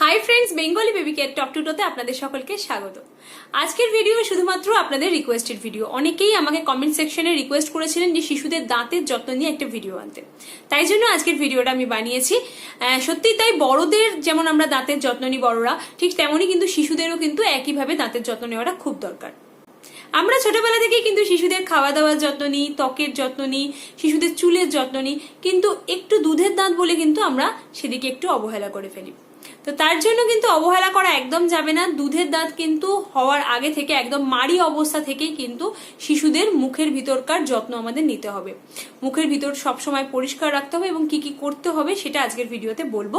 High friends, Bengali baby care top to টোতে আপনাদের সকলকে স্বাগত। আজকের ভিডিও শুধুমাত্র আপনাদের রিকোয়েস্টেড ভিডিও। অনেকেই আমাকে কমেন্ট সেকশনে রিকোয়েস্ট করেছিলেন যে শিশুদের দাঁতের যত্ন নিয়ে একটা ভিডিও আনতে, তাই জন্য আজকের ভিডিওটা আমি বানিয়েছি। সত্যি তাই, বড়দের যেমন আমরা দাঁতের যত্ন নিই বড়রা, ঠিক তেমনই কিন্তু শিশুদেরও কিন্তু একইভাবে দাঁতের যত্ন নেওয়াটা খুব দরকার। আমরা ছোটবেলা থেকেই কিন্তু শিশুদের খাওয়া দাওয়ার যত্ন নিই, ত্বকের যত্ন নিই, শিশুদের চুলের যত্ন নিই, কিন্তু একটু দুধের দাঁত বলে কিন্তু আমরা সেদিকে একটু অবহেলা করে ফেলি। তো তার জন্য কিন্তু অবহেলা করা একদম যাবে না। দুধের দাঁত কিন্তু হওয়ার আগে থেকে একদম মাড়ি অবস্থা থেকেই কিন্তু শিশুদের মুখের ভিতরকার যত্ন আমাদের নিতে হবে। মুখের ভিতর সবসময় পরিষ্কার রাখতে হবে এবং কি কি করতে হবে সেটা আজকের ভিডিওতে বলবো,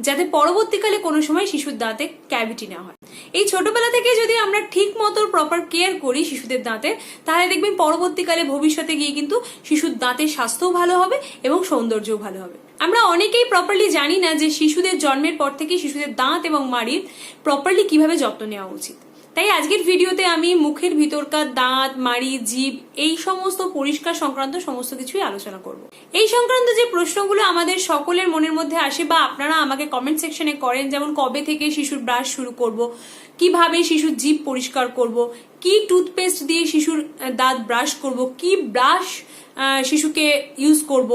যাতে পরবর্তীকালে কোনো সময় শিশুর দাঁতে ক্যাভিটি না হয়। এই ছোটবেলা থেকে যদি আমরা ঠিক মতো প্রপার কেয়ার করি শিশুদের দাঁতে, তাহলে দেখবেন পরবর্তীকালে ভবিষ্যতে গিয়ে কিন্তু শিশুর দাঁতের স্বাস্থ্যও ভালো হবে এবং সৌন্দর্যও ভালো হবে। আমরা অনেকেই প্রপারলি জানি না যে শিশুদের জন্মের পর থেকে শিশুদের দাঁত এবং মাড়ির প্রপারলি কিভাবে যত্ন নেওয়া উচিত। তাই আজকের ভিডিওতে আমি মুখের ভিতরকার দাঁত, মাড়ি, জিভ এই সমস্ত পরিষ্কার সংক্রান্ত সমস্ত কিছুই আলোচনা করব। এই সংক্রান্ত যে প্রশ্নগুলো আমাদের সকলের মনের মধ্যে আসে বা আপনারা আমাকে কমেন্ট সেকশনে করেন, যেমন কবে থেকে শিশুর ব্রাশ শুরু করব, কিভাবে শিশুর জিভ পরিষ্কার করব, কি টুথপেস্ট দিয়ে শিশুর দাঁত ব্রাশ করব, কি ব্রাশ শিশুকে ইউজ করব,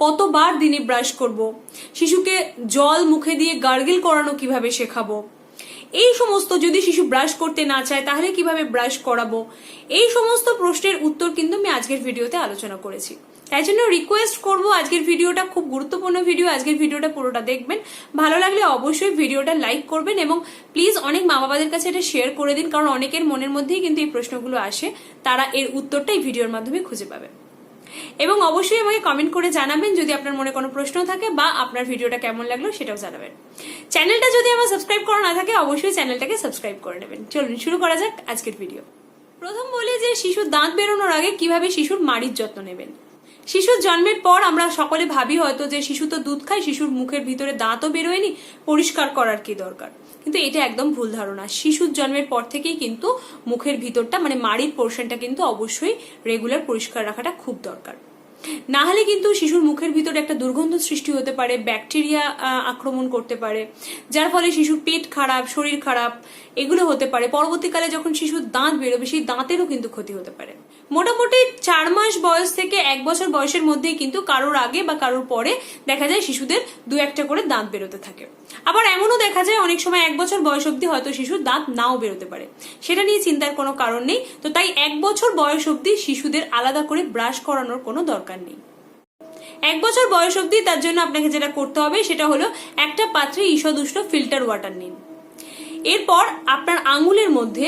কতবার দিনে ব্রাশ করব, শিশুকে জল মুখে দিয়ে গার্গেল করানো কিভাবে শেখাবো, এই সমস্ত, যদি শিশু ব্রাশ করতে না চায় তাহলে কিভাবে ব্রাশ করাবো, এই সমস্ত প্রশ্নের উত্তর কিন্তু আমি আজকের ভিডিওতে আলোচনা করেছি। তাই জন্য রিকোয়েস্ট করবো, আজকের ভিডিওটা খুব গুরুত্বপূর্ণ ভিডিও, আজকের ভিডিওটা পুরোটা দেখবেন। ভালো লাগলে অবশ্যই ভিডিওটা লাইক করবেন এবং প্লিজ অনেক মা বাবাদের কাছে এটা শেয়ার করে দিন, কারণ অনেকের মনের মধ্যেই কিন্তু এই প্রশ্নগুলো আসে, তারা এর উত্তরটা এই ভিডিওর মাধ্যমে খুঁজে পাবে। এবং অবশ্যই আমাকে কমেন্ট করে জানাবেন যদি আপনার মনে কোনো প্রশ্ন থাকে বা আপনার ভিডিওটা কেমন লাগলো সেটাও জানাবেন। চ্যানেলটা যদি আমার সাবস্ক্রাইব করা না থাকে অবশ্যই চ্যানেলটাকে সাবস্ক্রাইব করে নেবেন। চলুন শুরু করা যাক আজকের ভিডিও। প্রথম বলি যে শিশুর দাঁত বেরোনোর আগে কিভাবে শিশুর মাড়ির যত্ন নেবেন। শিশুর জন্মের পর আমরা সকলে ভাবি হয়তো যে শিশু তো দুধ খায়, শিশুর মুখের ভিতরে দাঁতও বেরোয়নি, পরিষ্কার করার কি দরকার। কিন্তু এটা একদম ভুল ধারণা। শিশুর জন্মের পর থেকেই কিন্তু মুখের ভিতরটা মানে মাড়ির পোর্শনটা কিন্তু অবশ্যই রেগুলার পরিষ্কার রাখাটা খুব দরকার। না হলে কিন্তু শিশুর মুখের ভিতরে একটা দুর্গন্ধ সৃষ্টি হতে পারে, ব্যাকটেরিয়া আক্রমণ করতে পারে, যার ফলে শিশুর পেট খারাপ, শরীর খারাপ এগুলো হতে পারে। পরবর্তীকালে যখন শিশুর দাঁত বেরোবে সেই দাঁতেরও কিন্তু ক্ষতি হতে পারে। মোটামুটি 4 মাস বয়স থেকে 1 বছর বয়সের মধ্যেই কিন্তু কারোর আগে বা কারোর পরে দেখা যায় শিশুদের 2-1টা করে দাঁত বেরোতে থাকে। আবার এমনও দেখা যায় অনেক সময় 1 বছর বয়স অব্দি হয়তো শিশুর দাঁত নাও বেরোতে পারে, সেটা নিয়ে চিন্তার কোনো কারণ নেই। তো তাই 1 বছর বয়স অব্দি শিশুদের আলাদা করে ব্রাশ করানোর কোনো দরকার নেই। 1 বছর বয়স অব্দি তার জন্য আপনাকে যেটা করতে হবে সেটা হলো একটা পাত্রে ঈষদ উষ্ণ ফিল্টার ওয়াটার নিন। এরপর আপনার আঙুলের মধ্যে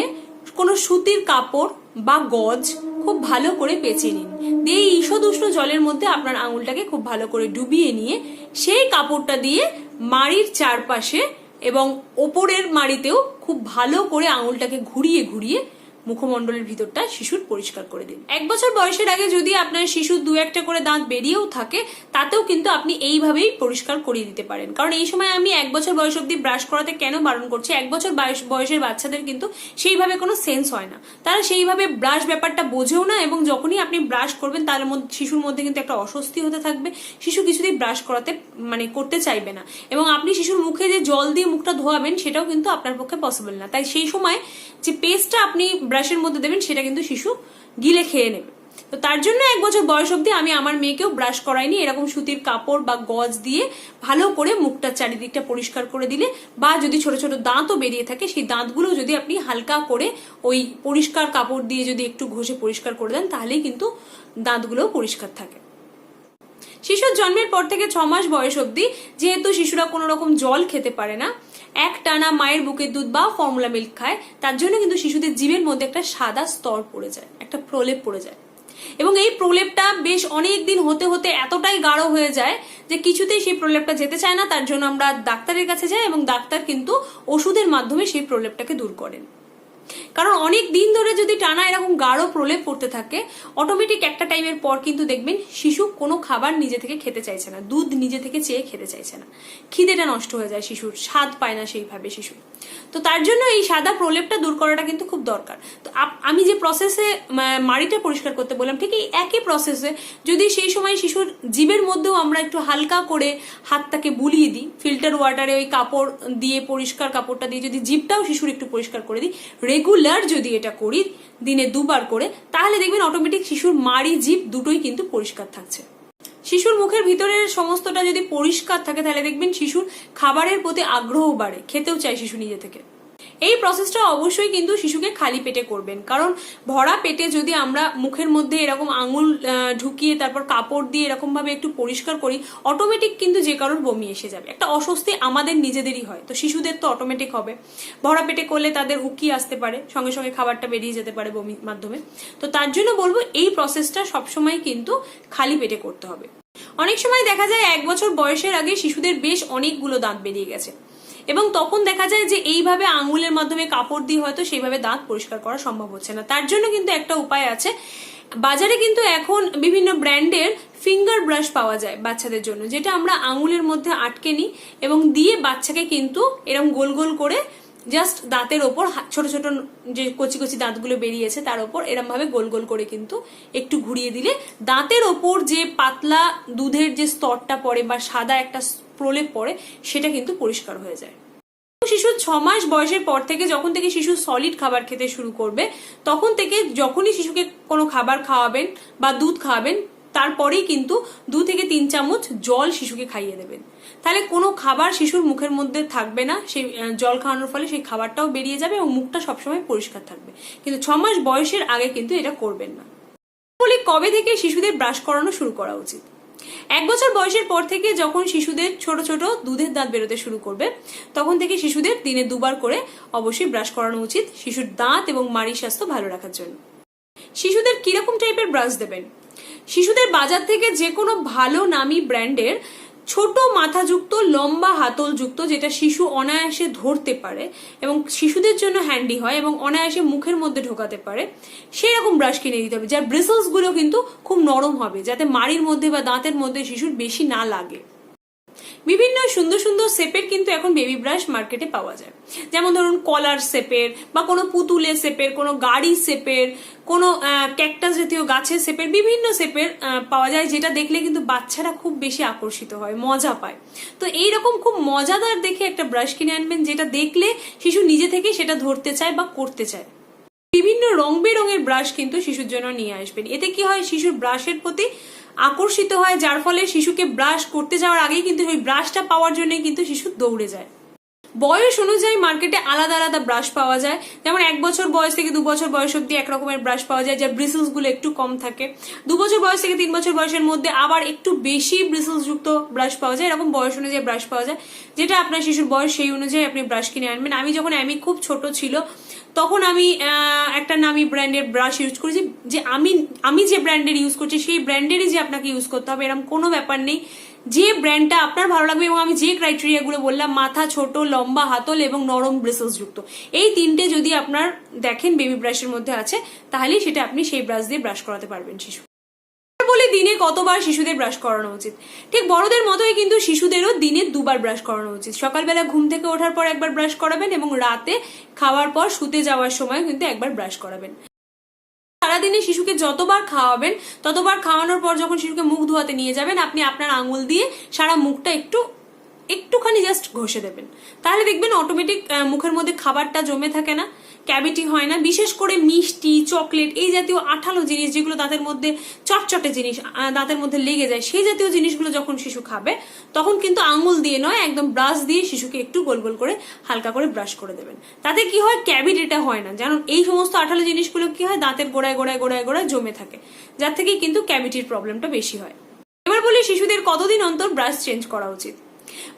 কোনো সুতির কাপড় বা গজ খুব ভালো করে পেঁচিয়ে নিন, দিয়ে ঈষদ উষ্ণ জলের মধ্যে আপনার আঙুলটাকে খুব ভালো করে ডুবিয়ে নিয়ে সেই কাপড়টা দিয়ে মাড়ির চারপাশে এবং ওপরের মাড়িতেও খুব ভালো করে আঙুলটাকে ঘুরিয়ে ঘুরিয়ে মুখমণ্ডলের ভিতরটা শিশুর পরিষ্কার করে দিন। 1 বছর বয়সের আগে যদি আপনার শিশুর 2-1টা করে দাঁত বেরিয়েও থাকে, তাতেও কিন্তু আপনি এইভাবেই পরিষ্কার করিয়ে দিতে পারেন। কারণ এই সময় আমি 1 বছর বয়স অব্দি ব্রাশ করাতে কেন বারণ করছি, 1 বছর বয়সের বাচ্চাদের কিন্তু সেইভাবে কোনো সেন্স হয় না, তারা সেইভাবে ব্রাশ ব্যাপারটা বোঝেও না, এবং যখনই আপনি ব্রাশ করবেন তার মধ্যে শিশুর মধ্যে কিন্তু একটা অস্বস্তি হতে থাকবে। শিশু কিছুতেই ব্রাশ করাতে করতে চাইবে না, এবং আপনি শিশুর মুখে যে জল দিয়ে মুখটা ধোয়াবেন সেটাও কিন্তু আপনার পক্ষে পসিবল না। তাই সেই সময় যে পেস্টটা আপনি ব্রাশের মধ্যে দেবেন সেটা কিন্তু শিশু গিলে খেয়ে নেবে। তো তার জন্য 1 বছর বয়স অব্দি আমি আমার মেয়েকেও ব্রাশ করাইনি। এরকম সুতির কাপড় বা গজ দিয়ে ভালো করে মুখটার চারিদিকটা পরিষ্কার করে দিলে, বা যদি ছোট ছোট দাঁতও বেরিয়ে থাকে সেই দাঁতগুলো যদি আপনি হালকা করে ওই পরিষ্কার কাপড় দিয়ে যদি একটু ঘষে পরিষ্কার করে দেন, তাহলেই কিন্তু দাঁতগুলোও পরিষ্কার থাকে। শিশুর জন্মের পর থেকে 6 মাস বয়স অব্দি যেহেতু শিশুরা কোনো রকম জল খেতে পারে না, একটানা মায়ের বুকের দুধ বা ফর্মুলা মিল্ক খায়, তার জন্য কিন্তু শিশুদের জিভের মধ্যে একটা সাদা স্তর পড়ে যায়, একটা প্রলেপ পড়ে যায়, এবং এই প্রলেপটা বেশ অনেক দিন হতে হতে এতটাই গাঢ় হয়ে যায় যে কিছুতেই সেই প্রলেপটা যেতে চায় না। তার জন্য আমরা ডাক্তারের কাছে যাই এবং ডাক্তার কিন্তু ওষুধের মাধ্যমে সেই প্রলেপটাকে দূর করেন। কারণ অনেক দিন ধরে যদি টানা এরকম গাঢ় প্রলেপ পড়তে থাকে, অটোমেটিক একটা টাইমের পর কিন্তু দেখবেন শিশু কোনো খাবার নিজে থেকে খেতে চাইছে না, দুধ নিজে থেকে চেয়ে খেতে চাইছে না, খিদেটা নষ্ট হয়ে যায় শিশুর, স্বাদ পায় না সেইভাবে শিশু। তো তার জন্য এই সাদা প্রলেপটা দূর করাটা কিন্তু খুব দরকার। তো আমি যে প্রসেসে মাড়িটা পরিষ্কার করতে বললাম, ঠিক এই একই প্রসেসে যদি সেই সময় শিশুর জিভের মধ্যেও আমরা একটু হালকা করে হাতটাকে বুলিয়ে দিই, ফিল্টার ওয়াটারে ওই কাপড় দিয়ে, পরিষ্কার কাপড়টা দিয়ে যদি জিভটাও শিশুর একটু পরিষ্কার করে দিই, রেগুলার যদি এটা করি দিনে 2 বার করে, তাহলে দেখবেন অটোমেটিক শিশুর মাড়ি জিভ দুটোই কিন্তু পরিষ্কার থাকছে। শিশুর মুখের ভিতরের সমস্তটা যদি পরিষ্কার থাকে তাহলে দেখবেন শিশুর খাবারের প্রতি আগ্রহ বাড়ে, খেতেও চায় শিশু নিজে থেকে। এই প্রসেসটা অবশ্যই কিন্তু শিশুকে খালি পেটে করবেন, কারণ ভরা পেটে যদি আমরা মুখের মধ্যে এরকম আঙুল ঢুকিয়ে তারপর কাপড় দিয়ে এরকম ভাবে একটু পরিষ্কার করি, অটোমেটিক কিন্তু যে কারোর বমি এসে যাবে। একটা অস্বস্তি আমাদের নিজেদেরই হয়, তো শিশুদের তো অটোমেটিক হবে। ভরা পেটে করলে তাদের উকি আসতে পারে, সঙ্গে সঙ্গে খাবারটা বেরিয়ে যেতে পারে বমির মাধ্যমে। তো তার জন্য বলবো এই প্রসেসটা সবসময় কিন্তু খালি পেটে করতে হবে। অনেক সময় দেখা যায় 1 বছর বয়সের আগে শিশুদের বেশ অনেকগুলো দাঁত বেরিয়ে গেছে, এবং তখন দেখা যায় যে এইভাবে আঙুলের মাধ্যমে কাপড় দিয়ে হয়তো সেইভাবে দাঁত পরিষ্কার করা সম্ভব হচ্ছে না। তার জন্য কিন্তু একটা উপায় আছে, বাজারে কিন্তু এখন বিভিন্ন ব্র্যান্ডের ফিঙ্গার ব্রাশ পাওয়া যায় বাচ্চাদের জন্য, যেটা আমরা আঙুলের মধ্যে আটকে নিই এবং দিয়ে বাচ্চাকে কিন্তু এরকম গোল গোল করে জাস্ট দাঁতের ওপর, ছোট ছোট যে কচি কচি দাঁতগুলো বেরিয়েছে তার ওপর এরম ভাবে গোল গোল করে কিন্তু একটু ঘুরিয়ে দিলে দাঁতের ওপর যে পাতলা দুধের যে স্তরটা পড়ে বা সাদা একটা প্রলেপ পড়ে সেটা কিন্তু পরিষ্কার হয়ে যায়। শিশুর 6 মাস বয়সের পর থেকে, যখন থেকে শিশু সলিড খাবার খেতে শুরু করবে, তখন থেকে যখনই শিশুকে কোনো খাবার খাওয়াবেন বা দুধ খাওয়াবেন, তারপরেই কিন্তু 2 থেকে 3 চামচ জল শিশুকে খাইয়ে দেবেন। তাহলে কোনো খাবার শিশুর মুখের মধ্যে থাকবে না, সেই জল খাওয়ানোর ফলে সেই খাবারটাও বেরিয়ে যাবে এবং মুখটা সবসময় পরিষ্কার থাকবে। কিন্তু 6 মাস বয়সের আগে কিন্তু এটা করবেন না। বলি কবে থেকে শিশুদের ব্রাশ করানো শুরু করা উচিত? 1 বছর বয়সের পর থেকে যখন শিশুদের ছোট ছোট দুধের দাঁত বেরোতে শুরু করবে, তখন থেকে শিশুদের দিনে 2 বার করে অবশ্যই ব্রাশ করানো উচিত, শিশুর দাঁত এবং মাড়ির স্বাস্থ্য ভালো রাখার জন্য। শিশুদের কিরকম টাইপের ব্রাশ দেবেন? শিশুদের বাজার থেকে যে কোনো ভালো নামি ব্র্যান্ডের ছোট মাথাযুক্ত লম্বা হাতলযুক্ত, যেটা শিশু অনায়াসে ধরতে পারে এবং শিশুদের জন্য হ্যান্ডি হয় এবং অনায়াসে মুখের মধ্যে ঢোকাতে পারে, সেই রকম ব্রাশ কিনে দিতে হবে, যার ব্রিসলস গুলো কিন্তু খুব নরম হবে, যাতে মাড়ির মধ্যে বা দাঁতের মধ্যে শিশুর বেশি না লাগে। বিভিন্ন সুন্দর সুন্দর শেপের কিন্তু এখন বেবি ব্রাশ মার্কেটে পাওয়া যায়, যেমন ধরুন কলার শেপের বা কোনো পুতুলের শেপের, কোনো গাড়ি শেপের, কোনো ক্যাকটাস জাতীয় গাছের শেপের, বিভিন্ন শেপের পাওয়া যায়, যেটা দেখলে কিন্তু বাচ্চারা খুব বেশি আকর্ষিত হয়, মজা পায়। তো এইরকম খুব মজাদার দেখে একটা ব্রাশ কিনে আনবেন, যেটা দেখলে শিশু নিজে থেকে সেটা ধরতে চায় বা করতে চায়। বিভিন্ন রং বেরঙের ব্রাশ কিন্তু শিশুর জন্য নিয়ে আসবেন। এতে কি হয়, শিশুর ব্রাশের প্রতি আকর্ষিত হয়, যার ফলে শিশুকে ব্রাশ করতে যাওয়ার আগেই কিন্তু ওই ব্রাশটা পাওয়ার জন্য কিন্তু শিশু দৌড়ে যায়। বয়স অনুযায়ী মার্কেটে আলাদা আলাদা ব্রাশ পাওয়া যায়, যেমন 1 বছর বয়স থেকে 2 বছর বয়স অব্দি এক রকমের ব্রাশ পাওয়া যায়, যার ব্রিসলস গুলো একটু কম থাকে। 2 বছর বয়স থেকে 3 বছর বয়সের মধ্যে আবার একটু বেশি ব্রিসলস যুক্ত ব্রাশ পাওয়া যায়। এরকম বয়স অনুযায়ী ব্রাশ পাওয়া যায়, যেটা আপনার শিশুর বয়স সেই অনুযায়ী আপনি ব্রাশ কিনে আনবেন। আমি যখন খুব ছোট ছিল তখন আমি একটা নামি ব্র্যান্ডের ব্রাশ ইউজ করেছি, যে আমি যে ব্র্যান্ডের ইউজ করছি সেই ব্র্যান্ডেরই যে আপনাকে ইউজ করতে হবে এরকম কোনো ব্যাপার নেই। যে ব্র্যান্ডটা আপনার ভালো লাগবে, এবং আমি যে ক্রাইটেরিয়া গুলো বললাম, মাথা ছোট, লম্বা হাতল এবং নরম ব্রিসলস যুক্ত, এই 3টে যদি আপনার দেখেন বেবি ব্রাশের মধ্যে আছে, তাহলেই সেটা আপনি সেই ব্রাশ দিয়ে ব্রাশ করাতে পারবেন শিশু। বলে দিনে কতবার শিশুদের ব্রাশ করানো উচিত? ঠিক বড়দের মতোই কিন্তু শিশুদেরও দিনে 2 বার ব্রাশ করানো উচিত। সকালবেলা ঘুম থেকে ওঠার পর একবার ব্রাশ করাবেন এবং রাতে খাওয়ার পর শুতে যাওয়ার সময় কিন্তু একবার ব্রাশ করাবেন। সারাদিনে শিশুকে যতবার খাওয়াবেন, ততবার খাওয়ানোর পর যখন শিশুকে মুখ ধোয়াতে নিয়ে যাবেন, আপনি আপনার আঙুল দিয়ে সারা মুখটা একটুখানি জাস্ট ঘষে দেবেন। তাহলে দেখবেন অটোমেটিক মুখের মধ্যে খাবারটা জমে থাকে না, ক্যাভিটি হয় না। বিশেষ করে মিষ্টি, চকলেট, এই জাতীয় আঠালো জিনিস, যেগুলো দাঁতের মধ্যে চটচটে জিনিস দাঁতের মধ্যে লেগে যায়, সেই জাতীয় জিনিসগুলো যখন শিশু খাবে, তখন কিন্তু আঙুল দিয়ে নয়, একদম ব্রাশ দিয়ে শিশুকে একটু গোল গোল করে হালকা করে ব্রাশ করে দেবেন। তাতে কি হয়, ক্যাভিটিটা হয় না। যেমন এই সমস্ত আঠালো জিনিসগুলো কি হয়, দাঁতের গোড়ায় গোড়ায় গোড়ায় গোড়ায় জমে থাকে, যার থেকে কিন্তু ক্যাভিটির প্রবলেমটা বেশি হয়। এবার বলি শিশুদের কতদিন অন্তর ব্রাশ চেঞ্জ করা উচিত?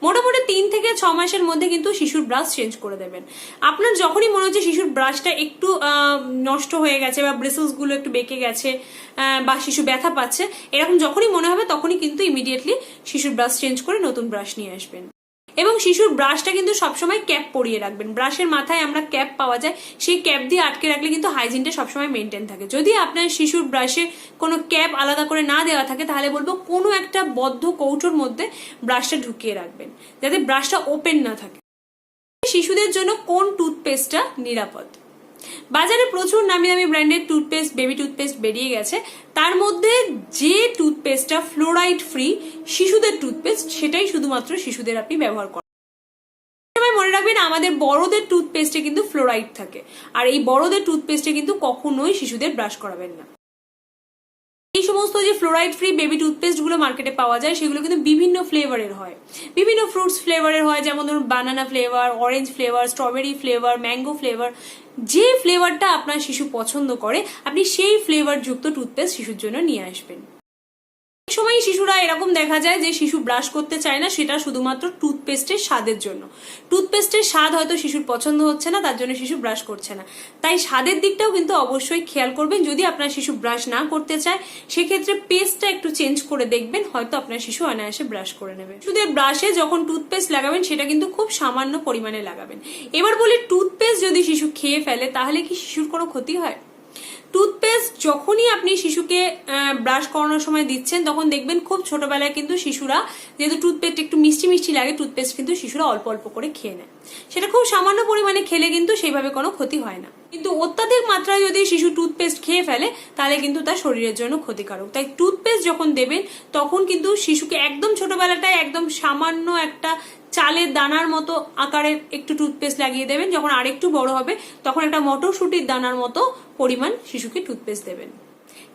মোটামুটি 3 থেকে 6 মাসের মধ্যে কিন্তু শিশুর ব্রাশ চেঞ্জ করে দেবেন। আপনার যখনই মনে হচ্ছে শিশুর ব্রাশটা একটু নষ্ট হয়ে গেছে বা ব্রিসলস গুলো একটু বেঁকে গেছে বা শিশু ব্যথা পাচ্ছে, এরকম যখনই মনে হবে তখনই কিন্তু ইমিডিয়েটলি শিশুর ব্রাশ চেঞ্জ করে নতুন ব্রাশ নিয়ে আসবেন। এবং শিশুর ব্রাশটা কিন্তু সবসময় ক্যাপ পরিয়ে রাখবেন। ব্রাশের মাথায় আমরা ক্যাপ পাওয়া যায়, সেই ক্যাপ দিয়ে আটকে রাখলে কিন্তু হাইজিনটা সবসময় মেনটেন থাকে। যদি আপনার শিশুর ব্রাশে কোনো ক্যাপ আলাদা করে না দেওয়া থাকে তাহলে বলবো কোনো একটা বদ্ধ কৌটোর মধ্যে ব্রাশটা ঢুকিয়ে রাখবেন, যাতে ব্রাশটা ওপেন না থাকে। শিশুদের জন্য কোন টুথপেস্টটা নিরাপদ? বাজারে প্রচুর নামি দামি ব্র্যান্ডের টুথপেস্ট, বেবি টুথপেস্ট বেরিয়ে গেছে। তার মধ্যে যে টুথপেস্টটা ফ্লোরাইড ফ্রি শিশুদের টুথপেস্ট, সেটাই শুধুমাত্র শিশুদের আপনি ব্যবহার করেন। মনে রাখবেন, আমাদের বড়দের টুথপেস্টে কিন্তু ফ্লোরাইড থাকে, আর এই বড়দের টুথপেস্টে কিন্তু কখনোই শিশুদের ব্রাশ করাবেন না। এই সমস্ত যে ফ্লোরাইড ফ্রি বেবি টুথপেস্ট গুলো মার্কেটে পাওয়া যায় সেগুলো কিন্তু বিভিন্ন ফ্লেভারের হয়, বিভিন্ন ফ্রুটস ফ্লেভারের হয়, যেমন ধরুন banana flavour, orange flavour, strawberry flavour, mango flavour. যে ফ্লেভারটা আপনার শিশু পছন্দ করে আপনি সেই ফ্লেভার যুক্ত টুথপেস্ট শিশুর জন্য নিয়ে আসবেন। সময় শিশুরা এরকম দেখা যায় যে শিশু ব্রাশ করতে চায় না, সেটা শুধুমাত্র টুথপেস্টের স্বাদের জন্য। টুথপেস্টের স্বাদ হয়তো শিশুর পছন্দ হচ্ছে না, তার জন্য শিশু ব্রাশ করছে না। তাই স্বাদের দিকটাও কিন্তু অবশ্যই খেয়াল করবেন। যদি আপনার শিশু ব্রাশ না করতে চায় সেক্ষেত্রে পেস্টটা একটু চেঞ্জ করে দেখবেন, হয়তো আপনার শিশু অনায়াসে ব্রাশ করে নেবে। শিশুদের ব্রাশে যখন টুথপেস্ট লাগাবেন সেটা কিন্তু খুব সামান্য পরিমাণে লাগাবেন। এবার বলি, টুথপেস্ট যদি শিশু খেয়ে ফেলে তাহলে কি শিশুর কোনো ক্ষতি হয়? টুথপেস্ট যখনই আপনি শিশুকে ব্রাশ করানোর সময় দিচ্ছেন তখন দেখবেন খুব ছোটবেলায় কিন্তু শিশুরা, যেহেতু টুথপেস্ট একটু মিষ্টি মিষ্টি লাগে, টুথপেস্ট কিন্তু শিশুরা অল্প অল্প করে খেয়ে নেয়। সেটা খুব সামান্য পরিমাণে খেলে কিন্তু সেইভাবে কোনো ক্ষতি হয় না। কিন্তু অত্যাধিক মাত্রায় যদি শিশু টুথপেস্ট খেয়ে ফেলে তাহলে কিন্তু তার শরীরের জন্য ক্ষতিকারক। তাই টুথপেস্ট যখন দেবেন তখন কিন্তু শিশুকে একদম ছোটবেলাটায় একদম সামান্য একটা চালের দানার মতো আকারের একটু টুথপেস্ট লাগিয়ে দেবেন। যখন আরেকটু বড় হবে তখন একটা মটরশুটির দানার মতো পরিমাণ শিশুকে টুথপেস্ট দেবেন।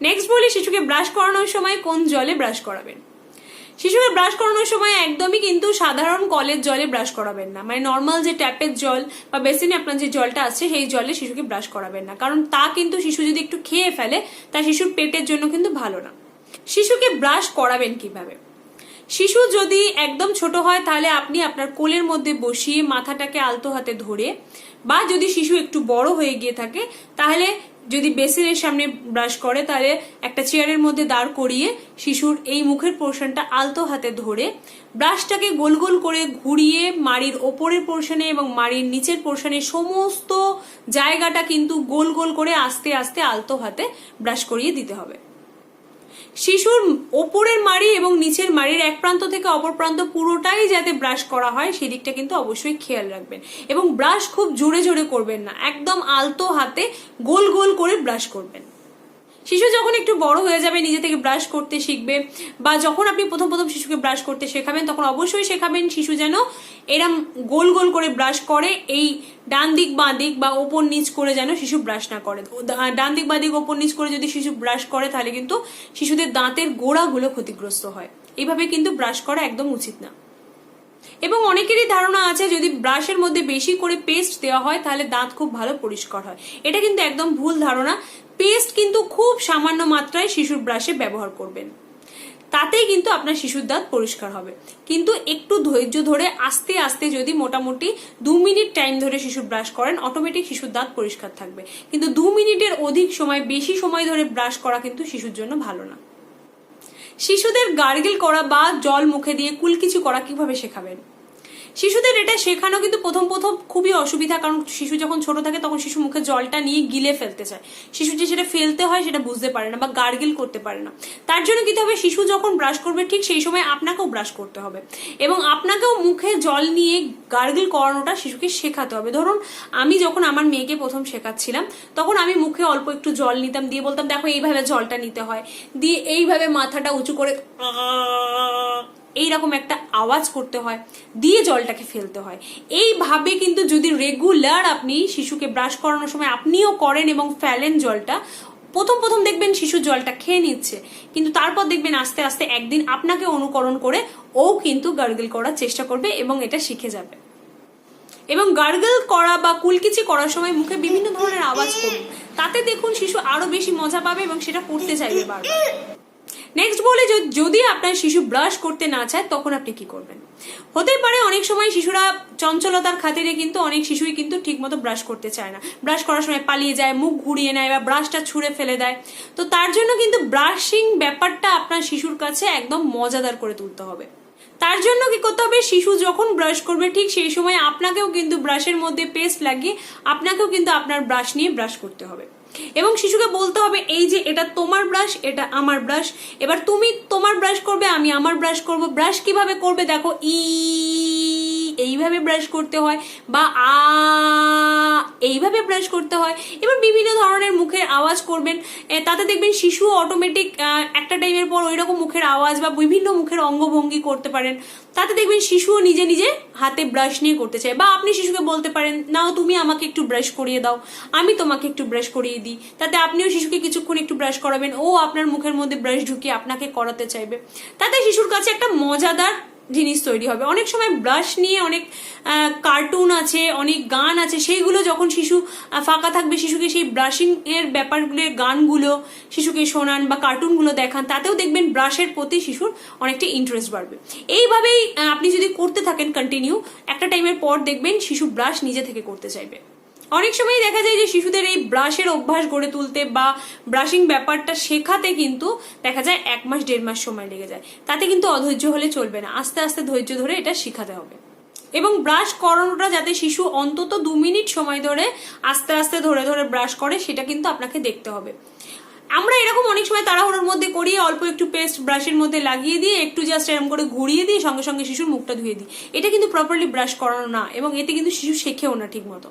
নেক্সট বলি, শিশুকে ব্রাশ করানোর সময় কোন জলে ব্রাশ করাবেন? শিশুকে ব্রাশ করানোর সময় একদমই কিন্তু সাধারণ কলের জলে ব্রাশ করাবেন না, মানে নর্মাল যে ট্যাপের জল বা বেসিনে আপনার যে জলটা আছে সেই জলে শিশুকে ব্রাশ করাবেন না, কারণ তা কিন্তু শিশু যদি একটু খেয়ে ফেলে তা শিশুর পেটের জন্য কিন্তু ভালো না। শিশুকে ব্রাশ করাবেন কিভাবে? শিশু যদি একদম ছোট হয় তাহলে আপনি আপনার কোলের মধ্যে বসিয়ে মাথাটাকে আলতো হাতে ধরে, বা যদি শিশু একটু বড় হয়ে গিয়ে থাকে তাহলে যদি বেসিনের সামনে ব্রাশ করে তাহলে একটা চেয়ারের মধ্যে দাঁড় করিয়ে শিশুর এই মুখের পোর্শনটা আলতো হাতে ধরে ব্রাশটাকে গোল গোল করে ঘুরিয়ে মাড়ির ওপরের পোর্শনে এবং মাড়ির নিচের পোর্শনে সমস্ত জায়গাটা কিন্তু গোল গোল করে আস্তে আস্তে আলতো হাতে ব্রাশ করিয়ে দিতে হবে। শিশুর ওপরের মাড়ি এবং নিচের মাড়ির এক প্রান্ত থেকে অপর প্রান্ত পুরোটাই যাতে ব্রাশ করা হয় সেদিকটা কিন্তু অবশ্যই খেয়াল রাখবেন। এবং ব্রাশ খুব জোরে জোরে করবেন না, একদম আলতো হাতে গোল গোল করে ব্রাশ করবেন। শিশু যখন একটু বড় হয়ে যাবে, নিজে থেকে ব্রাশ করতে শিখবে, বা যখন আপনি প্রথম প্রথম শিশুকে ব্রাশ করতে শেখাবেন তখন অবশ্যই শেখাবেন শিশু যেন এরম গোল গোল করে ব্রাশ করে, এই ডান দিক বাঁ দিক বা ওপর নিচ করে যেন শিশু ব্রাশ না করে। ডান দিক বাঁ দিক ওপর নিচ করে যদি শিশু ব্রাশ করে তাহলে কিন্তু শিশুদের দাঁতের গোড়াগুলো ক্ষতিগ্রস্ত হয়। এইভাবে কিন্তু ব্রাশ করা একদম উচিত না। এবং অনেকেরই ধারণা আছে যদি ব্রাশের মধ্যে বেশি করে পেস্ট দেওয়া হয় তাহলে দাঁত খুব ভালো পরিষ্কার হয়। এটা কিন্তু একদম ভুল ধারণা। পেস্ট কিন্তু খুব সামান্য মাত্রায় শিশুর ব্রাশে ব্যবহার করবেন, তাতেই কিন্তু আপনার শিশুর দাঁত পরিষ্কার হবে। কিন্তু একটু ধৈর্য ধরে আস্তে আস্তে যদি মোটামুটি 2 মিনিট টাইম ধরে শিশুর ব্রাশ করেন অটোমেটিক শিশুর দাঁত পরিষ্কার থাকবে। কিন্তু 2 মিনিটের অধিক সময়, বেশি সময় ধরে ব্রাশ করা কিন্তু শিশুর জন্য ভালো না। শিশুদের গার্গেল করা বা জল মুখে দিয়ে কুলকিচি করা কিভাবে শেখাবেন? শিশুদের এটা শেখানো কিন্তু প্রথম প্রথম খুবই অসুবিধা, কারণ শিশু যখন ছোট থাকে তখন শিশু মুখে জলটা নিয়ে গিলে ফেলতে চায়। শিশু যে সেটা ফেলতে হয় সেটা বুঝতে পারে না বা গার্গেল করতে পারে না। তার জন্য কি হবে, শিশু যখন ব্রাশ করবে ঠিক সেই সময় আপনাকেও ব্রাশ করতে হবে এবং আপনাকেও মুখে জল নিয়ে গার্গেল করানোটা শিশুকে শেখাতে হবে। ধরুন আমি যখন আমার মেয়েকে প্রথম শেখাচ্ছিলাম তখন আমি মুখে অল্প একটু জল নিতাম, দিয়ে বলতাম দেখো এইভাবে জলটা নিতে হয়, দিয়ে এইভাবে মাথাটা উঁচু করে এইরকম একটা আওয়াজ করতে হয়, দিয়ে জলটাকে ফেলতে হয়। এইভাবে কিন্তু যদি রেগুলার আপনি শিশুকে ব্রাশ করানোর সময় আপনিও করেন এবং ফেলেন জলটা, প্রথম প্রথম দেখবেন শিশু জলটা খেয়ে নিচ্ছে, কিন্তু তারপর দেখবেন আস্তে আস্তে একদিন আপনাকে অনুকরণ করে ও কিন্তু গার্গল করার চেষ্টা করবে এবং এটা শিখে যাবে। এবং গার্গল করা বা কুলকিচি করার সময় মুখে বিভিন্ন ধরনের আওয়াজ করুন, তাতে দেখুন শিশু আরো বেশি মজা পাবে এবং সেটা করতে চাইবে বারবার। নেক্সট বলে, যদি আপনার শিশু ব্রাশ করতে না চায় তখন আপনি কি করবেন? হতে পারে অনেক সময় শিশুরা চঞ্চলতার খাতিরে কিন্তু অনেক শিশুই কিন্তু ঠিকমতো ব্রাশ করতে চায় না, ব্রাশ করার সময় পালিয়ে যায়, মুখ ঘুরিয়ে নেয় বা ব্রাশটা ছুঁড়ে ফেলে দেয়। তো তার জন্য কিন্তু ব্রাশিং ব্যাপারটা আপনার শিশুর কাছে একদম মজাদার করে তুলতে হবে। তার জন্য কি করতে হবে, শিশু যখন ব্রাশ করবে ঠিক সেই সময় আপনাকেও কিন্তু ব্রাশের মধ্যে পেস্ট লাগিয়ে আপনাকেও কিন্তু আপনার ব্রাশ নিয়ে ব্রাশ করতে হবে এবং শিশুকে বলতে হবে এই যে এটা তোমার ব্রাশ, এটা আমার ব্রাশ, এবার তুমি তোমার ব্রাশ করবে, আমি আমার ব্রাশ করব। ব্রাশ কিভাবে করবে দেখো, এইভাবে ব্রাশ করতে হয় বা এইভাবে ব্রাশ করতে হয়। এবার বিভিন্ন ধরনের মুখের আওয়াজ করবেন, তাতে দেখবেন শিশু অটোমেটিক একটা টাইমের পর ওই রকম মুখের আওয়াজ বা বিভিন্ন মুখের অঙ্গভঙ্গি করতে পারেন। তাতে দেখবেন শিশুও নিজে নিজে হাতে ব্রাশ নিয়ে করতে চায়। বা আপনি শিশুকে বলতে পারেন, নাও তুমি আমাকে একটু ব্রাশ করিয়ে দাও, আমি তোমাকে একটু ব্রাশ করিয়ে দিই। তাতে আপনিও শিশুকে কিছুক্ষণ একটু ব্রাশ করাবেন, ও আপনার মুখের মধ্যে ব্রাশ ঢুকিয়ে আপনাকে করাতে চাইবে। তাতে শিশুর কাছে একটা মজাদার জিনিস তৈরি হবে। অনেক সময় ব্রাশ নিয়ে অনেক কার্টুন আছে, অনেক গান আছে, সেইগুলো যখন শিশু ফাঁকা থাকবে শিশুকে সেই ব্রাশিং এর ব্যাপারগুলোর গানগুলো শিশুকে শোনান বা কার্টুনগুলো দেখান, তাতেও দেখবেন ব্রাশের প্রতি শিশুর অনেকটা ইন্টারেস্ট বাড়বে। এইভাবেই আপনি যদি করতে থাকেন কন্টিনিউ, একটা টাইমের পর দেখবেন শিশু ব্রাশ নিজে থেকে করতে চাইবে। অনেক সময় দেখা যায় যে শিশুদের এই ব্রাশের অভ্যাস গড়ে তুলতে বা ব্রাশিং ব্যাপারটা শেখাতে কিন্তু দেখা যায় 1 মাস 1.5 মাস সময় লেগে যায়। তাতে কিন্তু অধৈর্য হলে চলবে না, আস্তে আস্তে ধৈর্য ধরে এটা শেখাতে হবে। এবং ব্রাশ করানোটা যাতে শিশু অন্তত 2 মিনিট সময় ধরে আস্তে আস্তে ধরে ধরে ব্রাশ করে সেটা কিন্তু আপনাকে দেখতে হবে। আমরা এরকম অনেক সময় তাড়াহুড়োর মধ্যে করিয়ে অল্প একটু পেস্ট ব্রাশের মধ্যে লাগিয়ে দিয়ে একটু জাস্ট এরকম করে ঘুরিয়ে দিয়ে সঙ্গে সঙ্গে শিশুর মুখটা ধুয়ে দিই। এটা কিন্তু প্রপারলি ব্রাশ করানো না এবং এতে কিন্তু শিশু শেখেও না ঠিক মতো।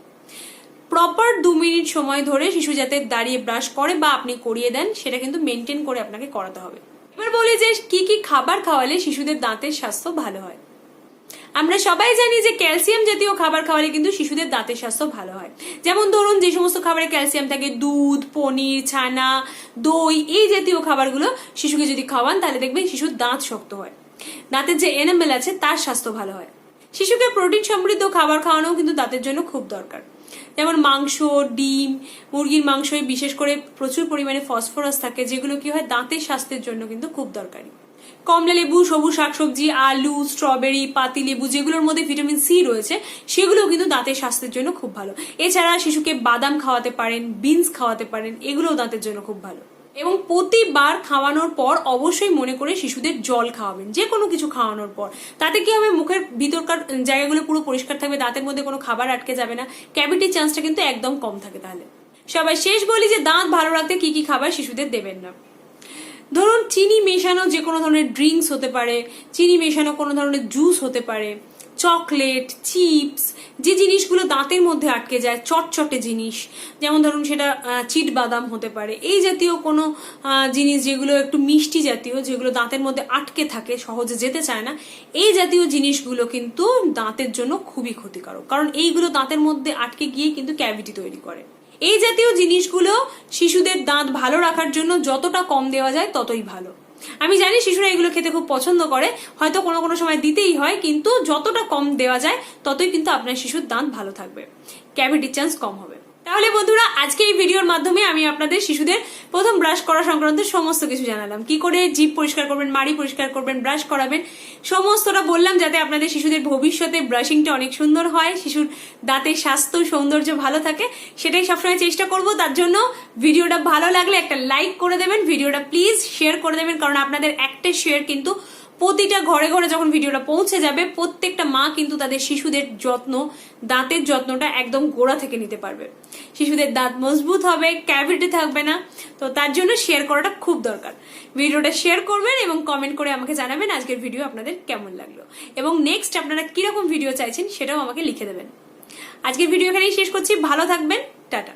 প্রপার 2 মিনিট সময় ধরে শিশু যাতে দাঁড়িয়ে ব্রাশ করে বা আপনি করিয়ে দেন সেটা কিন্তু মেনটেন করে আপনাকে করাতে হবে। এবার বলি যে কি কি খাবার খাওয়ালে শিশুদের দাঁতের স্বাস্থ্য ভালো হয়। আমরা সবাই জানি যে ক্যালসিয়াম জাতীয় খাবার খাওয়ালে কিন্তু শিশুদের দাঁতের স্বাস্থ্য ভালো হয়। যেমন ধরুন যে সমস্ত খাবারে ক্যালসিয়াম থাকে, দুধ, পনির, ছানা, দই, এই জাতীয় খাবারগুলো শিশুকে যদি খাওয়ান তাহলে দেখবেন শিশুর দাঁত শক্ত হয়, দাঁতের যে এনামেল আছে তার স্বাস্থ্য ভালো হয়। শিশুকে প্রোটিন সমৃদ্ধ খাবার খাওয়ানো কিন্তু দাঁতের জন্য খুব দরকার। যেমন মাংস, ডিম, মুরগির মাংসে বিশেষ করে প্রচুর পরিমাণে ফসফরাস থাকে, যেগুলো কি হয় দাঁতের স্বাস্থ্যের জন্য কিন্তু খুব দরকারি। কমলা লেবু, সবুজ শাকসবজি, আলু, স্ট্রবেরি, পাতি লেবু, যেগুলোর মধ্যে ভিটামিন সি রয়েছে সেগুলো কিন্তু দাঁতের স্বাস্থ্যের জন্য খুব ভালো। এছাড়া শিশুকে বাদাম খাওয়াতে পারেন, বিনস খাওয়াতে পারেন, এগুলোও দাঁতের জন্য খুব ভালো। এবং প্রতিবার খাওয়ানোর পর অবশ্যই মনে করে শিশুদের জল খাওয়াবেন, যে কোনো কিছু খাওয়ানোর পর। তাতে কি হবে, মুখের ভিতরকার জায়গাগুলো পুরো পরিষ্কার থাকবে, দাঁতের মধ্যে কোনো খাবার আটকে যাবে না, ক্যাভিটির চান্সটা কিন্তু একদম কম থাকে। তাহলে সবাই শেষ বলি যে দাঁত ভালো রাখতে কি কি খাবার শিশুদের দেবেন না। ধরুন চিনি মেশানো যে কোনো ধরনের ড্রিঙ্কস হতে পারে, চিনি মেশানো কোনো ধরনের জুস হতে পারে, চকলেট, চিপস, যে জিনিসগুলো দাঁতের মধ্যে আটকে যায়, চটচটে জিনিস, যেমন ধরুন সেটা চিট বাদাম হতে পারে, এই জাতীয় কোনো জিনিস যেগুলো একটু মিষ্টি জাতীয়, যেগুলো দাঁতের মধ্যে আটকে থাকে, সহজে যেতে চায় না, এই জাতীয় জিনিসগুলো কিন্তু দাঁতের জন্য খুবই ক্ষতিকারক। কারণ এইগুলো দাঁতের মধ্যে আটকে গিয়ে কিন্তু ক্যাভিটি তৈরি করে। এই জাতীয় জিনিসগুলো শিশুদের দাঁত ভালো রাখার জন্য যতটা কম দেওয়া যায় ততই ভালো। আমি জানি শিশুরা এগুলো খেতে খুব পছন্দ করে, হয়তো কোনো কোনো সময় দিতেই হয়, কিন্তু যতটা কম দেওয়া যায় ততই কিন্তু আপনার শিশুর দাঁত ভালো থাকবে, ক্যাভিটির চান্স কম হবে। তাহলে বন্ধুরা আজকে এই ভিডিওর মাধ্যমে আমি আপনাদের শিশুদের প্রথম ব্রাশ করা সংক্রান্ত সমস্ত কিছু জানালাম। কি করে জিভ পরিষ্কার করবেন, মাড়ি পরিষ্কার করবেন, ব্রাশ করাবেন, সমস্তটা বললাম যাতে আপনাদের শিশুদের ভবিষ্যতে ব্রাশিংটা অনেক সুন্দর হয়, শিশুর দাঁতের স্বাস্থ্য সৌন্দর্য ভালো থাকে, সেটাই সবসময় চেষ্টা করব। তার জন্য ভিডিওটা ভালো লাগলে একটা লাইক করে দেবেন, ভিডিওটা প্লিজ শেয়ার করে দেবেন, কারণ আপনাদের একটা শেয়ার কিন্তু প্রতিটা ঘরে ঘরে যখন ভিডিওটা পৌঁছে যাবে প্রত্যেকটা মা কিন্তু তাদের শিশুদের যত্ন, দাঁতের যত্নটা একদম গোড়া থেকে নিতে পারবে, শিশুদের দাঁত মজবুত হবে, ক্যাভিটি থাকবে না। তো তার জন্য শেয়ার করাটা খুব দরকার। ভিডিওটা শেয়ার করবেন এবং কমেন্ট করে আমাকে জানাবেন আজকের ভিডিও আপনাদের কেমন লাগলো এবং নেক্সট আপনারা কিরকম ভিডিও চাইছেন সেটাও আমাকে লিখে দেবেন। আজকের ভিডিও এখানেই শেষ করছি, ভালো থাকবেন, টাটা।